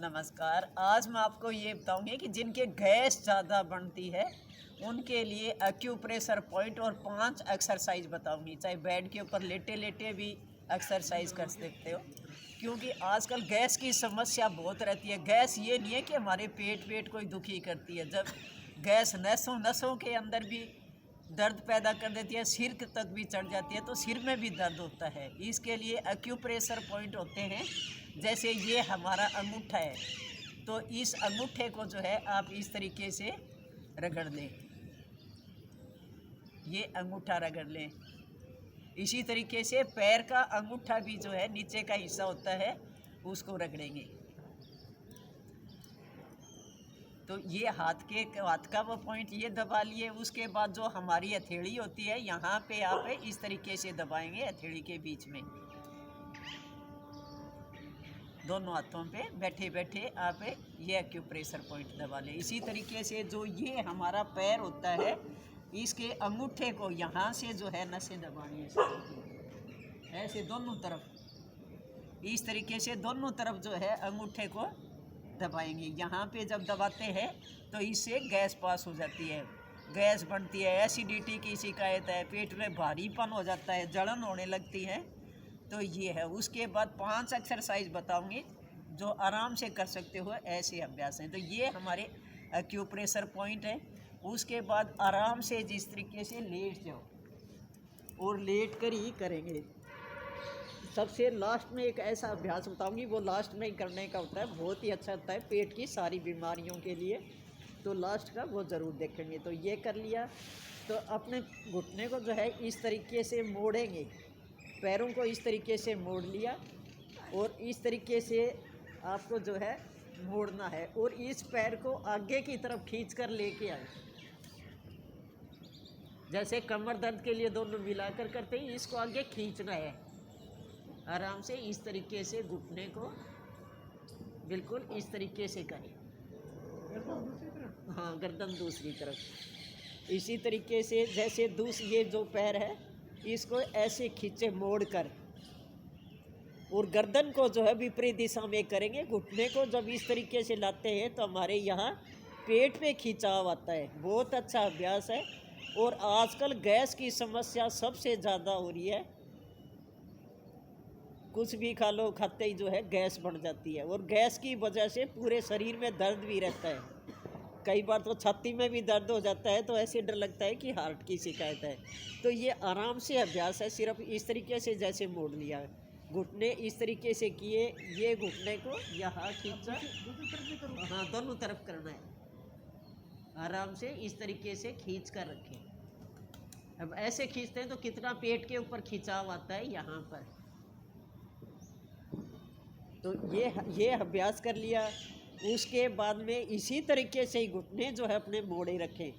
नमस्कार। आज मैं आपको ये बताऊंगी कि जिनके गैस ज़्यादा बनती है उनके लिए एक्यूप्रेशर पॉइंट और 5 एक्सरसाइज बताऊंगी। चाहे बेड के ऊपर लेटे लेटे भी एक्सरसाइज कर सकते हो, क्योंकि आजकल गैस की समस्या बहुत रहती है। गैस ये नहीं है कि हमारे पेट को ही दुखी करती है, जब गैस नसों नसों के अंदर भी दर्द पैदा कर देती है, सिर तक भी चढ़ जाती है, तो सिर में भी दर्द होता है। इसके लिए एक्यूप्रेशर पॉइंट होते हैं। जैसे ये हमारा अंगूठा है, तो इस अंगूठे को जो है आप इस तरीके से रगड़ लें, ये अंगूठा रगड़ लें। इसी तरीके से पैर का अंगूठा भी जो है नीचे का हिस्सा होता है, उसको रगड़ेंगे। तो ये हाथ का वो पॉइंट ये दबा लिए। उसके बाद जो हमारी हथेली होती है, यहाँ पे आप इस तरीके से दबाएंगे, हथेली के बीच में दोनों हाथों पे बैठे बैठे आप ये एक्यूप्रेशर पॉइंट दबा लें। इसी तरीके से जो ये हमारा पैर होता है, इसके अंगूठे को यहाँ से जो है नसें दबानी है, ऐसे दोनों तरफ। इस तरीके से दोनों तरफ जो है अंगूठे को दबाएंगे। यहाँ पे जब दबाते हैं तो इससे गैस पास हो जाती है, गैस बनती है, एसिडिटी की शिकायत है, पेट में भारीपन हो जाता है, जलन होने लगती है। तो ये है। उसके बाद 5 एक्सरसाइज बताऊंगी जो आराम से कर सकते हो, ऐसे अभ्यास हैं। तो ये हमारे एक्यूप्रेशर पॉइंट है। उसके बाद आराम से जिस तरीके से लेट जाओ और लेट कर ही करेंगे। सबसे लास्ट में एक ऐसा अभ्यास बताऊंगी, वो लास्ट में ही करने का होता है, बहुत ही अच्छा होता है पेट की सारी बीमारियों के लिए। तो लास्ट का वो ज़रूर देखेंगे। तो ये कर लिया, तो अपने घुटने को जो है इस तरीके से मोड़ेंगे, पैरों को इस तरीके से मोड़ लिया और इस तरीके से आपको जो है मोड़ना है, और इस पैर को आगे की तरफ खींच कर लेके आए। जैसे कमर दर्द के लिए दोनों मिलाकर करते हैं, इसको आगे खींचना है आराम से। इस तरीके से घुटने को बिल्कुल इस तरीके से करें। हाँ, गर्दन दूसरी तरफ। इसी तरीके से जैसे ये जो पैर है इसको ऐसे खींचे मोड़ कर, और गर्दन को जो है विपरीत दिशा में करेंगे। घुटने को जब इस तरीके से लाते हैं तो हमारे यहाँ पेट पे खिंचाव आता है। बहुत अच्छा अभ्यास है। और आजकल गैस की समस्या सबसे ज़्यादा हो रही है। कुछ भी खा लो, खाते ही जो है गैस बढ़ जाती है, और गैस की वजह से पूरे शरीर में दर्द भी रहता है। कई बार तो छाती में भी दर्द हो जाता है, तो ऐसे डर लगता है कि हार्ट की शिकायत है। तो ये आराम से अभ्यास है। सिर्फ इस तरीके से जैसे मोड़ लिया, घुटने इस तरीके से किए, ये घुटने को यहाँ खींचा। हाँ, दोनों तरफ करना है। आराम से इस तरीके से खींच कर रखें। अब ऐसे खींचते हैं तो कितना पेट के ऊपर खिंचाव आता है यहाँ पर। तो ये अभ्यास कर लिया। उसके बाद में इसी तरीके से ही घुटने जो है अपने मोड़े रखें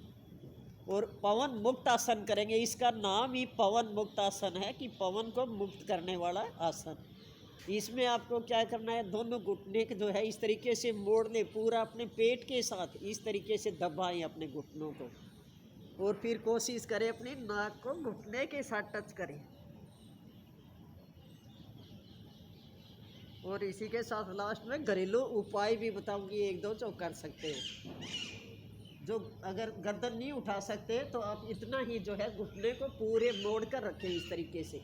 और पवन मुक्त आसन करेंगे। इसका नाम ही पवन मुक्त आसन है, कि पवन को मुक्त करने वाला आसन। इसमें आपको क्या करना है, दोनों घुटने जो है इस तरीके से मोड़ लें, पूरा अपने पेट के साथ इस तरीके से दबाएं अपने घुटनों को, और फिर कोशिश करें अपनी नाक को घुटने के साथ टच करें। और इसी के साथ लास्ट में घरेलू उपाय भी बताऊंगी, 1-2 जो कर सकते हो। जो अगर गर्दन नहीं उठा सकते तो आप इतना ही जो है घुटने को पूरे मोड़ कर रखें, इस तरीके से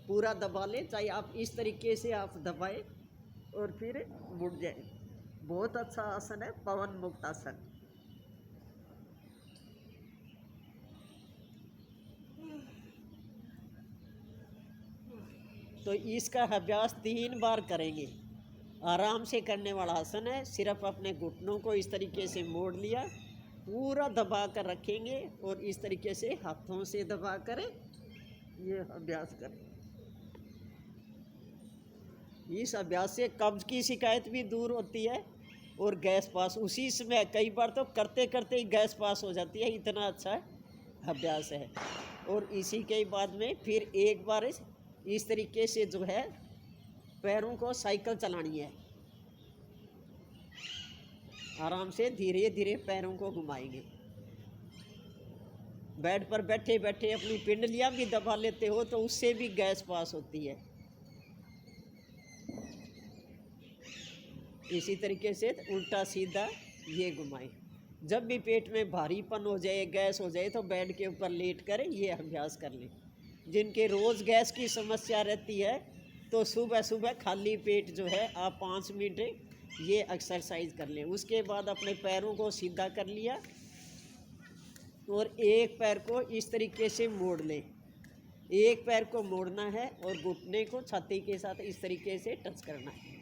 पूरा दबा लें। चाहे आप इस तरीके से आप दबाएं और फिर मुड़ जाए। बहुत अच्छा आसन है पवन मुक्त आसन। तो इसका अभ्यास 3 बार करेंगे। आराम से करने वाला आसन है। सिर्फ अपने घुटनों को इस तरीके से मोड़ लिया, पूरा दबा कर रखेंगे, और इस तरीके से हाथों से दबा कर ये अभ्यास करें। इस अभ्यास से कब्ज की शिकायत भी दूर होती है और गैस पास उसी समय, कई बार तो करते करते ही गैस पास हो जाती है। इतना अच्छा अभ्यास है। और इसी के बाद में फिर एक बार इस तरीके से जो है पैरों को साइकिल चलानी है। आराम से धीरे धीरे पैरों को घुमाएंगे। बेड पर बैठे बैठे अपनी पिंडलियां भी दबा लेते हो तो उससे भी गैस पास होती है। इसी तरीके से उल्टा सीधा ये घुमाएं। जब भी पेट में भारीपन हो जाए, गैस हो जाए, तो बेड के ऊपर लेट कर ये अभ्यास कर लें। जिनके रोज़ गैस की समस्या रहती है तो सुबह सुबह खाली पेट जो है आप 5 मिनट ये एक्सरसाइज कर लें। उसके बाद अपने पैरों को सीधा कर लिया और एक पैर को इस तरीके से मोड़ लें। एक पैर को मोड़ना है और घुटने को छाती के साथ इस तरीके से टच करना है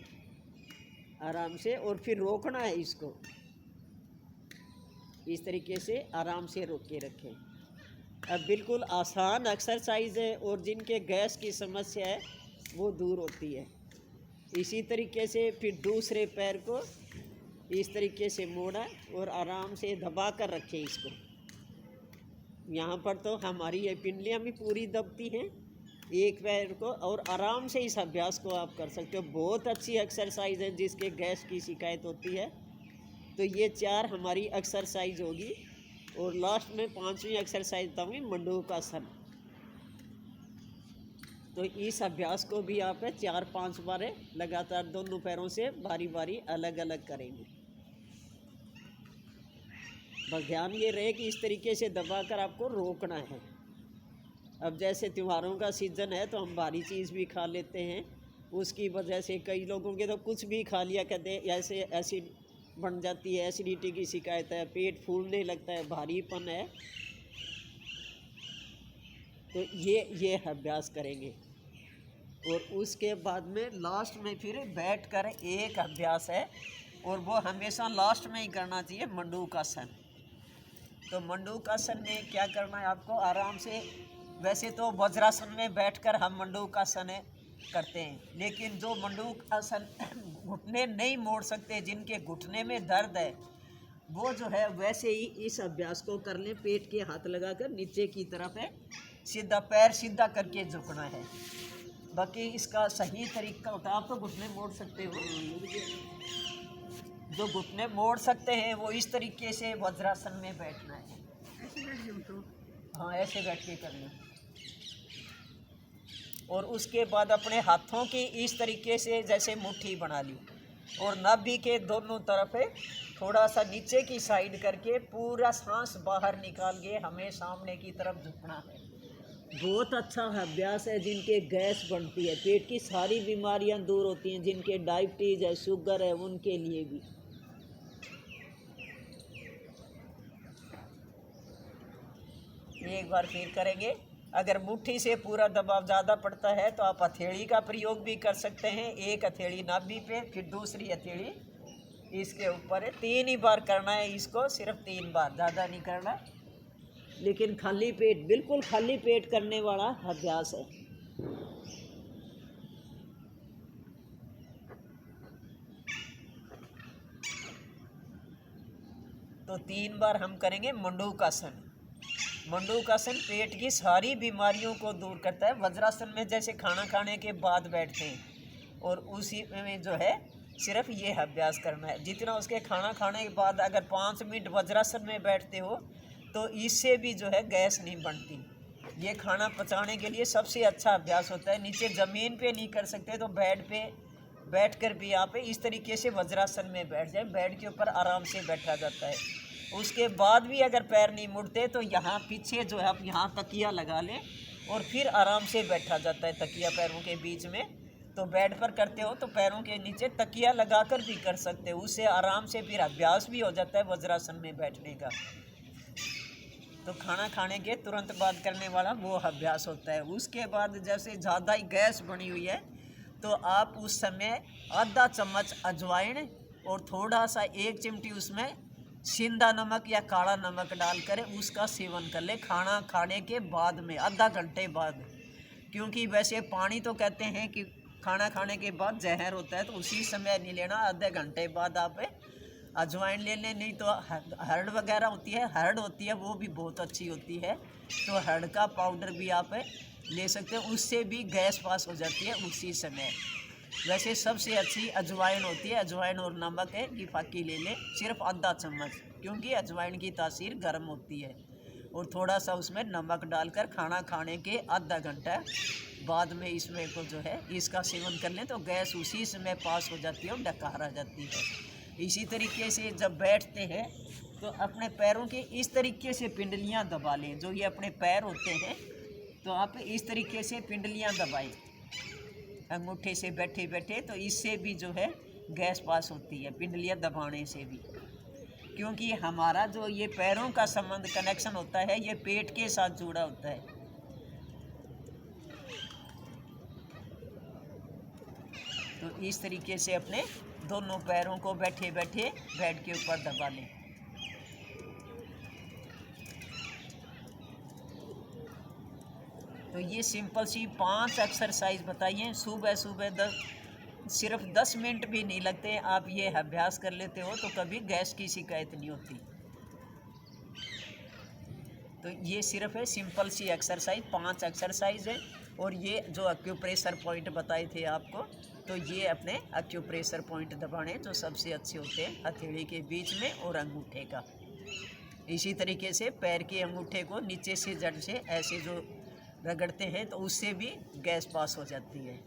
आराम से, और फिर रोकना है इसको। इस तरीके से आराम से रोक के रखें। अब बिल्कुल आसान एक्सरसाइज है और जिनके गैस की समस्या है वो दूर होती है। इसी तरीके से फिर दूसरे पैर को इस तरीके से मोड़ा और आराम से दबा कर रखें इसको। यहाँ पर तो हमारी ये पिंडलियाँ भी पूरी दबती हैं एक पैर को, और आराम से इस अभ्यास को आप कर सकते हो। बहुत अच्छी एक्सरसाइज है जिसके गैस की शिकायत होती है। तो ये 4 हमारी एक्सरसाइज होगी और लास्ट में 5वीं एक्सरसाइज बताऊँगी मंडूकासन। तो इस अभ्यास को भी आप 4-5 बार लगातार दोनों पैरों से बारी बारी अलग अलग करेंगे। बस ध्यान ये रहे कि इस तरीके से दबाकर आपको रोकना है। अब जैसे त्योहारों का सीज़न है तो हम भारी चीज़ भी खा लेते हैं, उसकी वजह से कई लोगों के तो कुछ भी खा लिया, कहते हैं ऐसे एसिड बन जाती है, एसिडिटी की शिकायत है, पेट फूलने लगता है, भारीपन है। तो ये अभ्यास करेंगे और उसके बाद में लास्ट में फिर बैठकर एक अभ्यास है और वो हमेशा लास्ट में ही करना चाहिए, मंडूकासन। तो मंडूकासन में क्या करना है आपको, आराम से। वैसे तो वज्रासन में बैठकर हम मंडूकासन करते हैं, लेकिन जो मंडूकासन घुटने नहीं मोड़ सकते, जिनके घुटने में दर्द है, वो जो है वैसे ही इस अभ्यास को कर लें। पेट के हाथ लगाकर नीचे की तरफ है, सीधा पैर सीधा करके झुकना है। बाकी इसका सही तरीका होता है, आप तो घुटने मोड़ सकते हो, जो घुटने मोड़ सकते हैं वो इस तरीके से वज्रासन में बैठना है। हाँ, ऐसे बैठ के कर लें। और उसके बाद अपने हाथों की इस तरीके से जैसे मुट्ठी बना ली और नाभि के दोनों तरफ थोड़ा सा नीचे की साइड करके पूरा सांस बाहर निकाल के हमें सामने की तरफ झुकना है। बहुत अच्छा अभ्यास है। जिनके गैस बनती है, पेट की सारी बीमारियां दूर होती हैं, जिनके डायबिटीज है, शुगर है, उनके लिए भी। एक बार फिर करेंगे। अगर मुट्ठी से पूरा दबाव ज़्यादा पड़ता है तो आप हथेली का प्रयोग भी कर सकते हैं। एक हथेली नाभि पे, फिर दूसरी हथेली इसके ऊपर है। 3 ही बार करना है इसको, सिर्फ 3 बार, ज़्यादा नहीं करना। लेकिन खाली पेट, बिल्कुल खाली पेट करने वाला अभ्यास है। तो 3 बार हम करेंगे मंडूकासन। मंडूकासन पेट की सारी बीमारियों को दूर करता है। वज्रासन में जैसे खाना खाने के बाद बैठते हैं और उसी में जो है सिर्फ ये अभ्यास करना है। जितना उसके खाना खाने के बाद अगर 5 मिनट वज्रासन में बैठते हो तो इससे भी जो है गैस नहीं बनती। ये खाना पचाने के लिए सबसे अच्छा अभ्यास होता है। नीचे ज़मीन पे नहीं कर सकते तो बेड पे बैठकर भी आप इस तरीके से वज्रासन में बैठ जाए। बेड के ऊपर आराम से बैठा जाता है। उसके बाद भी अगर पैर नहीं मुड़ते तो यहाँ पीछे जो है आप यहाँ तकिया लगा लें और फिर आराम से बैठा जाता है तकिया पैरों के बीच में। तो बेड पर करते हो तो पैरों के नीचे तकिया लगाकर भी कर सकते हो, उससे आराम से फिर अभ्यास भी हो जाता है वज्रासन में बैठने का। तो खाना खाने के तुरंत बाद करने वाला वो अभ्यास होता है। उसके बाद जैसे ज़्यादा ही गैस बनी हुई है तो आप उस समय आधा चम्मच अजवाइन और थोड़ा सा 1 चिमटी उसमें सिंधा नमक या काला नमक डालकर उसका सेवन कर ले खाना खाने के बाद में, आधा घंटे बाद। क्योंकि वैसे पानी तो कहते हैं कि खाना खाने के बाद जहर होता है, तो उसी समय नहीं लेना, आधे घंटे बाद आप अजवाइन ले लें। नहीं तो हर्ड वगैरह होती है, हर्ड होती है, वो भी बहुत अच्छी होती है, तो हर्ड का पाउडर भी आप ले सकते हैं, उससे भी गैस पास हो जाती है उसी समय। वैसे सबसे अच्छी अजवाइन होती है, अजवाइन और नमक है, लिफाकी ले लें सिर्फ आधा चम्मच, क्योंकि अजवाइन की तासीर गर्म होती है। और थोड़ा सा उसमें नमक डालकर खाना खाने के आधा घंटा बाद में इसमें को जो है इसका सेवन कर लें तो गैस उसी समय पास हो जाती है और डकार आ जाती है। इसी तरीके से जब बैठते हैं तो अपने पैरों के इस तरीके से पिंडलियां दबा लें। जो ये अपने पैर होते हैं तो आप इस तरीके से पिंडलियां दबाएं अंगूठे से बैठे बैठे, तो इससे भी जो है गैस पास होती है पिंडलियां दबाने से भी। क्योंकि हमारा जो ये पैरों का संबंध कनेक्शन होता है ये पेट के साथ जुड़ा होता है। तो इस तरीके से अपने दोनों पैरों को बैठे बैठे बेड के ऊपर दबा लें। तो ये सिंपल सी 5 एक्सरसाइज बताइए। सुबह सुबह सिर्फ 10 मिनट भी नहीं लगते, आप ये अभ्यास कर लेते हो तो कभी गैस की शिकायत नहीं होती। तो ये सिर्फ है सिंपल सी एक्सरसाइज, 5 एक्सरसाइज है। और ये जो एक्यूप्रेशर पॉइंट बताए थे आपको, तो ये अपने एक्यूप्रेशर पॉइंट दबाने जो सबसे अच्छे होते हैं हथेली के बीच में और अंगूठे का। इसी तरीके से पैर के अंगूठे को नीचे से जड़ से ऐसे जो रगड़ते हैं तो उससे भी गैस पास हो जाती है।